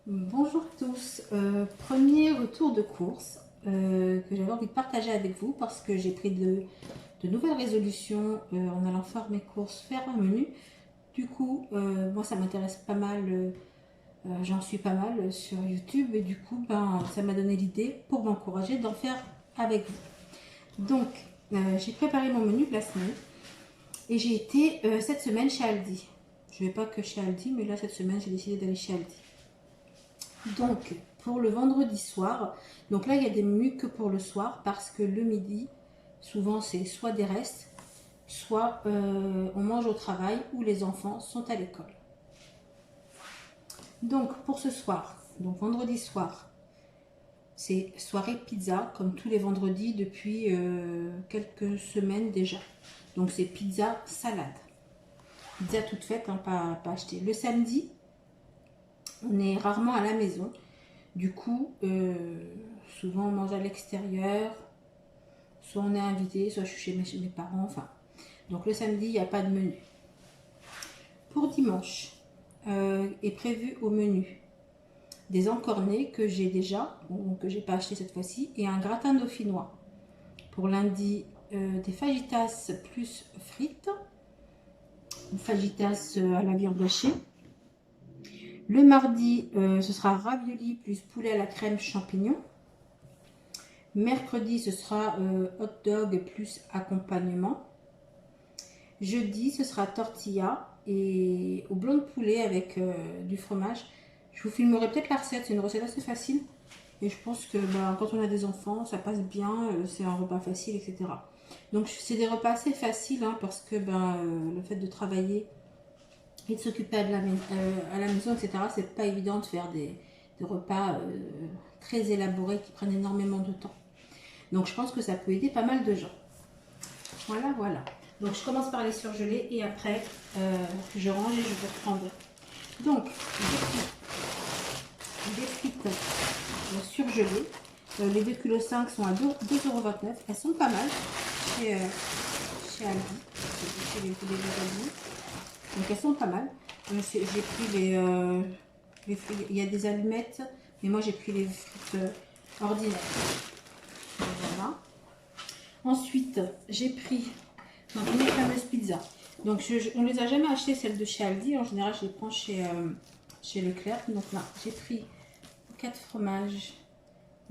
Bonjour à tous, premier retour de course que j'avais envie de partager avec vous parce que j'ai pris de nouvelles résolutions en allant faire mes courses, faire un menu. Du coup, moi ça m'intéresse pas mal, j'en suis pas mal sur YouTube et du coup ça m'a donné l'idée pour m'encourager d'en faire avec vous. Donc j'ai préparé mon menu de la semaine et j'ai été cette semaine chez Aldi. Je vais pas que chez Aldi, mais là cette semaine j'ai décidé d'aller chez Aldi. Donc, pour le vendredi soir, donc là, il y a des menus que pour le soir parce que le midi, souvent, c'est soit des restes, soit on mange au travail ou les enfants sont à l'école. Donc, pour ce soir, donc vendredi soir, c'est soirée pizza, comme tous les vendredis depuis quelques semaines déjà. Donc, c'est pizza salade. Pizza toute faite, hein, pas achetée. Le samedi, on est rarement à la maison. Du coup, souvent on mange à l'extérieur, soit on est invité, soit je suis chez mes parents, enfin. Donc le samedi, il n'y a pas de menu. Pour dimanche, est prévu au menu des encornets que j'ai déjà, ou que j'ai pas acheté cette fois-ci, et un gratin dauphinois. Pour lundi, des fajitas plus frites, fajitas à la viande hachée. Le mardi, ce sera ravioli plus poulet à la crème champignon. Mercredi, ce sera hot dog plus accompagnement. Jeudi, ce sera tortilla et au blanc de poulet avec du fromage. Je vous filmerai peut-être la recette, c'est une recette assez facile. Et je pense que quand on a des enfants, ça passe bien, c'est un repas facile, etc. Donc c'est des repas assez faciles hein, parce que le fait de travailler et de s'occuper à la maison, etc., c'est pas évident de faire des repas très élaborés qui prennent énormément de temps. Donc je pense que ça peut aider pas mal de gens. Voilà, voilà. Donc je commence par les surgelés et après je range et je vais reprendre. Donc des frites surgelées. Les 2,5 kg sont à 2,29 €. Elles sont pas mal chez Aldi. Chez les Aldi. Donc elles sont pas mal. J'ai pris les frites. Il y a des allumettes, mais moi j'ai pris les frites ordinaires. Voilà. Ensuite, j'ai pris mes fameuses pizzas. Donc, on ne les a jamais achetées, celles de chez Aldi. En général, je les prends chez Leclerc. Donc là, j'ai pris 4 fromages,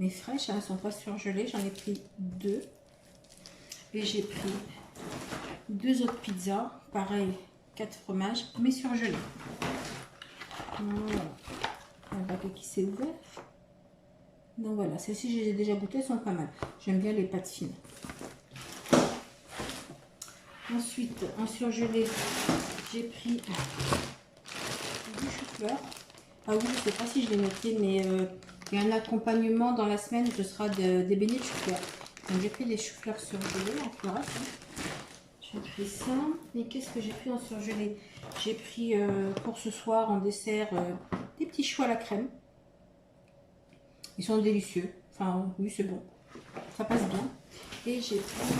mais fraîches. Elles ne sont pas surgelées. J'en ai pris 2. Et j'ai pris 2 autres pizzas. Pareil, 4 fromages, mais surgelés. Voilà. Un paquet qui s'est ouvert. Donc voilà, celles-ci, je les ai déjà goûtées, elles sont pas mal. J'aime bien les pâtes fines. Ensuite, en surgelé, j'ai pris du chou-fleur. Ah oui, je ne sais pas si je l'ai noté, mais il y a un accompagnement dans la semaine, ce sera des beignets de chou-fleur. Donc j'ai pris des choux-fleurs surgelés en fleurs. J'ai pris ça. Et qu'est-ce que j'ai pris en surgelé? J'ai pris pour ce soir en dessert des petits choux à la crème. Ils sont délicieux. Enfin, oui, c'est bon. Ça passe bien. Et j'ai pris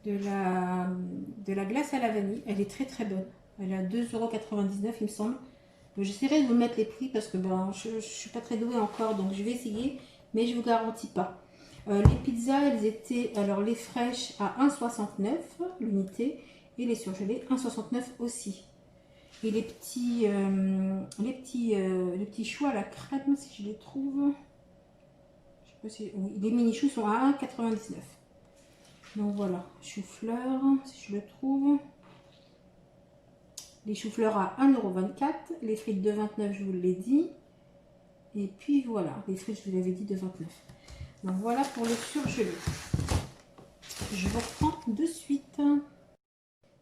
de la glace à la vanille. Elle est très très bonne. Elle est à 2,99 € il me semble. J'essaierai de vous mettre les prix parce que je ne suis pas très douée encore, donc je vais essayer, mais je ne vous garantis pas. Les pizzas, elles étaient, alors les fraîches à 1,69 € l'unité et les surgelées 1,69 € aussi. Et les petits choux à la crème, si je les trouve, je sais pas si, oui, les mini choux sont à 1,99 €. Donc voilà, chou-fleur, si je le trouve. Les choux-fleurs à 1,24 €. Les frites de 29, je vous l'ai dit. Et puis voilà, les frites, je vous l'avais dit, de 29. Donc voilà pour le surgelé. Je vous reprends de suite.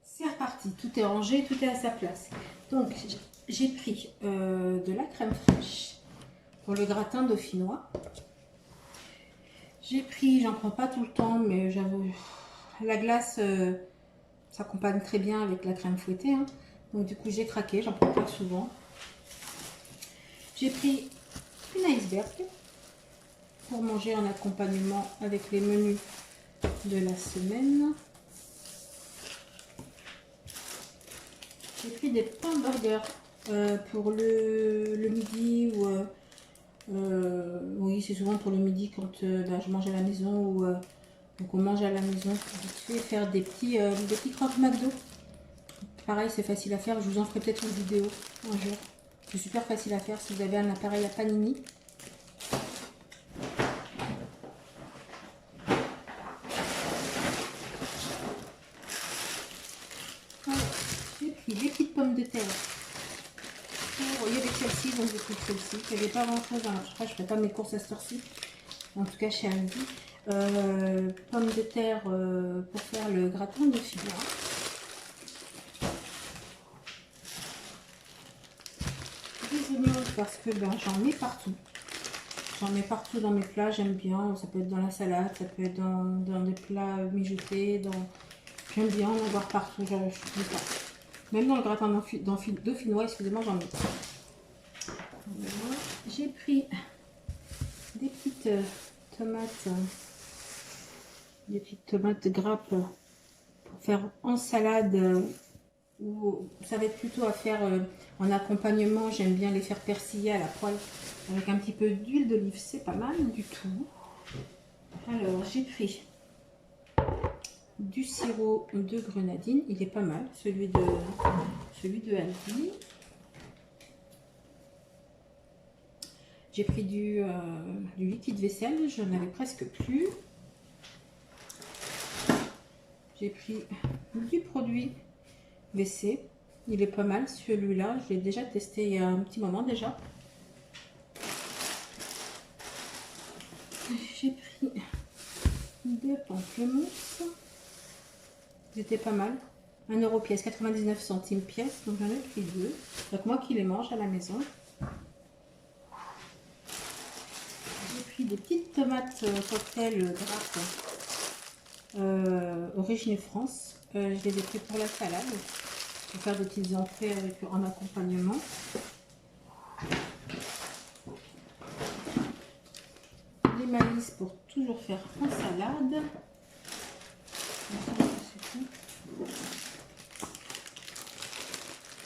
C'est reparti, tout est rangé, tout est à sa place. Donc j'ai pris de la crème fraîche pour le gratin dauphinois. J'ai pris, j'en prends pas tout le temps, mais j'avoue, la glace s'accompagne très bien avec la crème fouettée. Hein. Donc du coup j'ai craqué, j'en prends pas souvent. J'ai pris une iceberg pour manger en accompagnement avec les menus de la semaine. J'ai pris des pains burgers pour le midi ou oui, c'est souvent pour le midi quand bah, je mange à la maison ou donc on mange à la maison. Je vais faire des petits croque McDo. Pareil, c'est facile à faire. Je vous en ferai peut-être une vidéo un jour. C'est super facile à faire si vous avez un appareil à panini. J'ai pris des petites pommes de terre. Il y avait celle-ci, donc j'ai pris celle-ci. Il n'y avait pas grand-chose. Je ne ferai pas mes courses à cette heure-ci. En tout cas, chez Aldi. Pommes de terre pour faire le gratin de fibra. Des oignons parce que ben, j'en mets partout. J'en mets partout dans mes plats, j'aime bien. Ça peut être dans la salade, ça peut être dans des plats mijotés. J'aime bien en avoir partout. Je ne sais pas. Même dans le gratin dauphinois, excusez-moi, j'en mets. Voilà. J'ai pris des petites tomates, grappes pour faire en salade. Ou ça va être plutôt à faire en accompagnement. J'aime bien les faire persiller à la poêle avec un petit peu d'huile d'olive. C'est pas mal du tout. Alors, j'ai pris du sirop de grenadine. Il est pas mal, celui de Aldi. J'ai pris du liquide vaisselle, j'en avais presque plus. J'ai pris du produit WC, il est pas mal celui-là, je l'ai déjà testé il y a un petit moment déjà. J'ai pris deux pamplemousses, ils étaient pas mal. 1 euro pièce, 99 centimes pièce, donc j'en ai pris deux. Donc moi qui les mange à la maison. J'ai pris des petites tomates cocktail grappes origine France. Je les ai pris pour la salade, pour faire des petites entrées en accompagnement. Les maïs pour toujours faire en salade.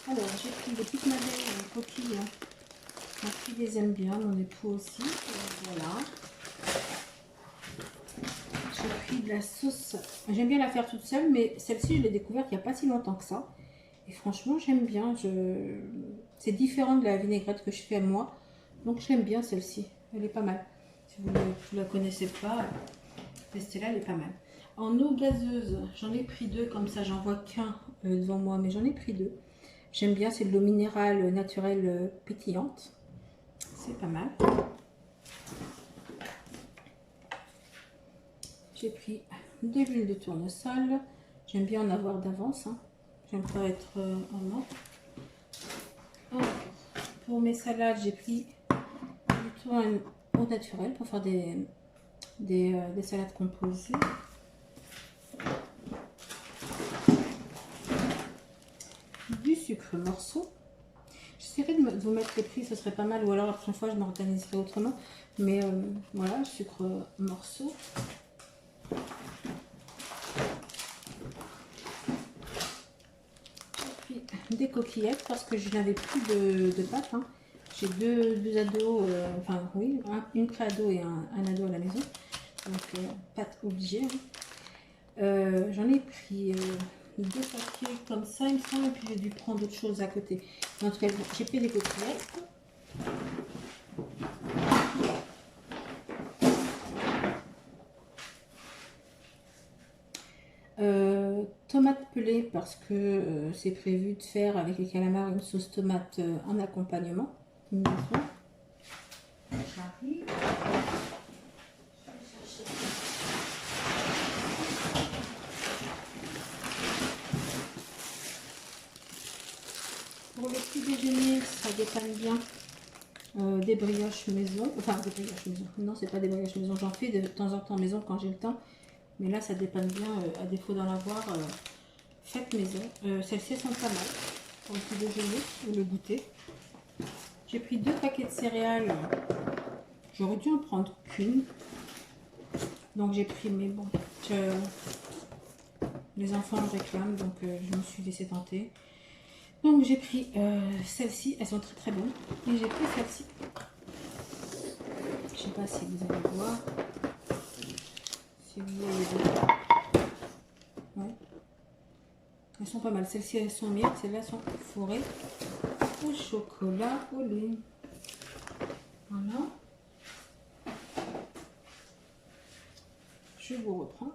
Alors, j'ai pris des petites madeleines coquilles. Ma fille les aime bien, mon époux aussi. Voilà. J'ai pris de la sauce. J'aime bien la faire toute seule, mais celle-ci, je l'ai découverte il n'y a pas si longtemps que ça. Et franchement, j'aime bien. C'est différent de la vinaigrette que je fais à moi. Donc, j'aime bien celle-ci. Elle est pas mal. Si vous ne la connaissez pas, testez-la, elle est pas mal. En eau gazeuse, j'en ai pris deux. Comme ça, j'en vois qu'un devant moi, mais j'en ai pris deux. J'aime bien, c'est de l'eau minérale naturelle pétillante. C'est pas mal. J'ai pris de l'huile de tournesol. J'aime bien en avoir d'avance. Hein. J'aime pas être en manque. Pour mes salades, j'ai pris plutôt un eau naturelle pour faire des salades composées. Du sucre morceau. J'essaierai de vous mettre les prix, ce serait pas mal. Ou alors la prochaine fois, je m'organiserai autrement. Mais voilà, sucre morceau. Des coquillettes parce que je n'avais plus de pâtes. Hein. J'ai deux ados, enfin oui, une pré-ado et un ado à la maison. Donc pâtes obligées. Hein. J'en ai pris deux paquets comme ça, il me semble, et puis j'ai dû prendre d'autres choses à côté. En tout cas, j'ai pris des coquillettes. Tomates pelées parce que c'est prévu de faire avec les calamars une sauce tomate en accompagnement. J'arrive. Pour le petit déjeuner, ça dépanne bien des brioches maison. Enfin, des brioches maison. Non, c'est pas des brioches maison. J'en fais de temps en temps maison quand j'ai le temps. Mais là, ça dépanne bien, à défaut d'en avoir, faites maison. Celles-ci sont pas mal pour le petit déjeuner ou le goûter. J'ai pris deux paquets de céréales. J'aurais dû en prendre qu'une. Donc j'ai pris, mais bon, les enfants me réclament, donc je me suis laissé tenter. Donc j'ai pris celles-ci, elles sont très très bonnes. Et j'ai pris celles-ci. Je sais pas si vous allez voir. Si vous voyez bien. Ouais. Elles sont pas mal. Celles-ci elles sont mûres, celles-là sont fourrées au chocolat au lait. Voilà. Je vous reprends.